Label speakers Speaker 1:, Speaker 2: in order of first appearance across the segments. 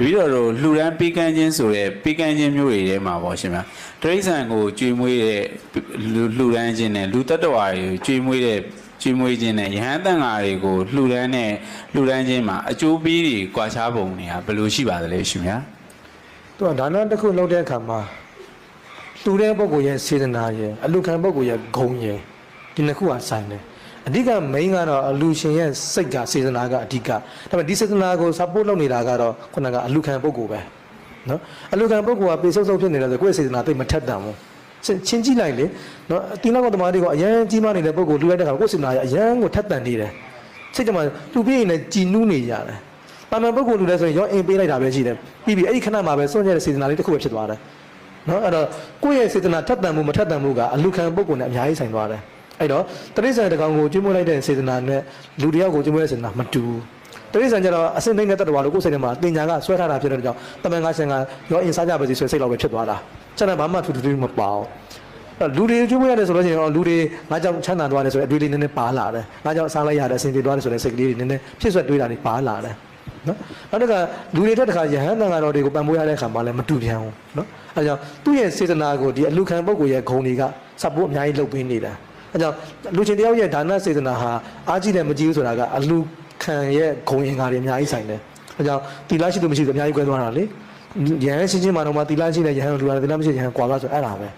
Speaker 1: တပည့်တော်တို့လှူဒန်းပေးကမ်းခြင်းဆိုတဲ့ပေးကမ်းခြင်းမျိုးတွေထဲမှာပေါ့ရှင်ဗျာတရိစ္ဆာန်ကိုကြွေမွေးတဲ့လှူဒန်းခြင်းနဲ့လူတ attva တွေကိုကြွေမွေးတဲ့ကြွေမွေးခြင်းနဲ့ယဟန်တန်ဃာတွေကိုလှူဒန်းတဲ့လှူဒန်းခြင်းမှာအကျိုးပေးတွေကွာခြားပုံတွေကဘယ်လိုရှိပါသလဲရှင်ဗျာ
Speaker 2: သူကဒါနတစ်ခုလုပ်တဲ့အခါမှာလှူတဲ့ပုဂ္ဂိုလ်ရဲ့စေတနာရဲ့အလူခံပုဂ္ဂိုလ်ရဲ့ဂုဏ်ရဲ့ဒီနှစ်ခုကဆိုင်တယ်အဓိက main ကတော့အလူရှင်ရဲ့စိတ်ကစေတနာကအဓိကဒါပေမဲ့ဒီစေတနာကို support လုပ်နေတာကတော့ခုနကအလူခံပုဂ္ဂိုလ်ပဲနော်အလူခံပုဂ္ဂိုလ်ကပေဆုပ်ဆုပ်ဖြစ်နေတယ်ဆိုကိုယ့်ရဲ့စေတနာသိမထက်တန်ဘူးချင်းကြည့်လိုက်လေနော်တိနောက်ကတမားတွေကအရန်ကြီးမားနေတဲ့ပုဂ္ဂိုလ်လှူလိုက်တဲ့အခါကိုယ့်စေတနာရဲ့အရန်ကိုထက်တန်နေတယ်စိတ်ကမှလှူပြီးရင်လည်းကြည်နူးနေရတယ်ပါမန်ပုဂ္ဂိုလ်လှူလဲဆိုရင်ရောအင်ပေးလိုက်တာပဲရှိတယ်ပြီးပြီအဲ့ဒီခဏမှာပဲစွန့်ရတဲ့စေတနာလေးတစ်ခုပဲဖြစ်သွားတယ်နော်အဲ့တော့ကိုယ့်ရဲ့စေတနာထက်တန်မှုမထက်တန်မှုကအလူခံပုဂ္ဂိုလ်နဲ့အများကြီးဆိုင်သွားတယ်အဲ့တော့တရိစ္ဆာန်တကောင်ကိုကျွေးမွေးလိုက်တဲ့စေတနာနဲ့လူတယောက်ကိုကျွေးမွေးတဲ့စေတနာမတူဘူးတရိစ္ဆာန်ကျတော့အစင်းသိတဲ့တတ္တဝါလို့ကိုယ်စိတ်ထဲမှာတင်ညာကဆွဲထားတာဖြစ်တဲ့ကြောင့်တမန်ကရှင်ကရောအင်စားကြပါစီဆွဲစိတ်လောက်ပဲဖြစ်သွားတာကျန်တဲ့ဘာမှထူးထူးမပါဘူးလူတွေကျွေးမွေးရတယ်ဆိုလို့ရှိရင်လူတွေငါကြောင့်ချမ်းသာသွားတယ်ဆိုတဲ့အတွေးလေးနည်းနည်းပါလာတယ်ငါကြောင့်အစားလိုက်ရတဲ့အစင်ပြေသွားတယ်ဆိုတဲ့စိတ်ကလေးတွေနည်းနည်းဖြစ်ဆွဲတွေးတာတွေပါလာတယ်နော်နောက်တစ်ခါလူတွေထက်တစ်ခါယဟန်တန်ဃာတော်တွေကိုပံ့ပိုးရတဲ့အခါမှာလည်းမတူပြန်ဘူးနော်အဲကြောင့်သူ့ရဲ့စေတနာကိုဒီအလူခံပုဂ္ဂိုလ်ရဲ့ဂုဏ်တွေကစပ်ဖို့အများကြီးလုပ်ပေးနေတာအဲကြောင့်လူချင်းတယောက်ရဲ့ဒါနစေတနာဟာအားကြီးတယ်မကြီးဘူးဆိုတာကအလူခံရဲ့ဂုဏ်အင်္ဂါတွေအများကြီးဆိုင်တယ်အဲကြောင့်တီလာရှိသူမရှိသူအများကြီးကွဲသွားတာလေယဟန်ချင်းချင်းမှာတော့တီလာရှိတဲ့ယဟန်လူလာတီလာမရှိယဟန်ကွာသွားဆိုအဲ့ဒါပဲ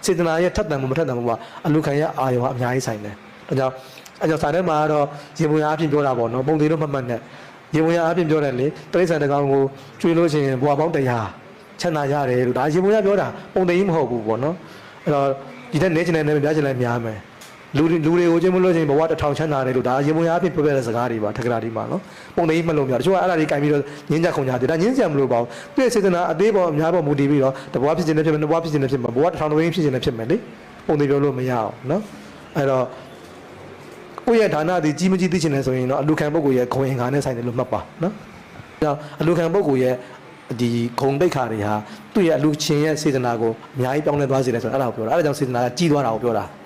Speaker 2: စေတနာရဲ့ထက်တန်မှုမထက်တန်မှုကအလူခံရဲ့အာရုံကအများကြီးဆိုင်တယ်အဲကြောင့်စာထဲမှာတော့ရေပုံရအဖြစ်ပြောတာပေါ့နော်ပုံသေးလို့မှတ်မှတ်နဲ့ရေပုံရအဖြစ်ပြောတယ်လေတရိစ္ဆာန်တကောင်ကိုကျွေးလို့ရှိရင်ဘွားပေါင်း100ချမ်းသာရတယ်လို့ဒါရေပုံရပြောတာပုံသေးကြီးမဟုတ်ဘူးပေါ့နော်အဲ့တော့ဒီတဲ့နေချင်တဲ့နေပြချင်လည်းများမယ်လူတွေကိုကျွေးမလို့ရှိရင်ဘဝ1000ချမ်းသာတယ်လို့ဒါရေပုံရအဖြစ်ပြောပြတဲ့စကားတွေပါထက်ကရာဒီမှာနော်ပုံသေးကြီးမလုံးပြတချို့ကအဲ့ဒါတွေကင်ပြီးတော့ငင်းကြခုန်ကြတယ်ဒါငင်းကြမလို့ပါဘူးသူ့ရဲ့စေတနာအသေးပေါ်အများပေါ်မူတည်ပြီးတော့တဘွားဖြစ်ခြင်းနဲ့ဖြစ်မယ်တဘွားဖြစ်ခြင်းနဲ့ဖြစ်မှာဘဝ1000ဝင်းဖြစ်ခြင်းနဲ့ဖြစ်မယ်လေပုံသေးပြောလို့မရအောင်နော်အဲ့တော့ကိုယ့်ရဲ့ဌာနသည်ကြီးမကြီးသိချင်တယ်ဆိုရင်တော့အလူခံပုဂ္ဂိုလ်ရဲ့ဂုဏ်အင်္ဂါနဲ့ဆိုင်တယ်လို့မှတ်ပါနော်။ဒါအလူခံပုဂ္ဂိုလ်ရဲ့ဒီဂုဏ်တိတ်ခါတွေဟာသူ့ရဲ့အလူချင်းရဲ့စေတနာကိုအများကြီးပြောင်းလဲသွားစေတယ်ဆိုတော့အဲ့ဒါကိုပြောတာ။အဲ့ဒါကြောင့်စေတနာကကြီးသွားတာကိုပြောတာ။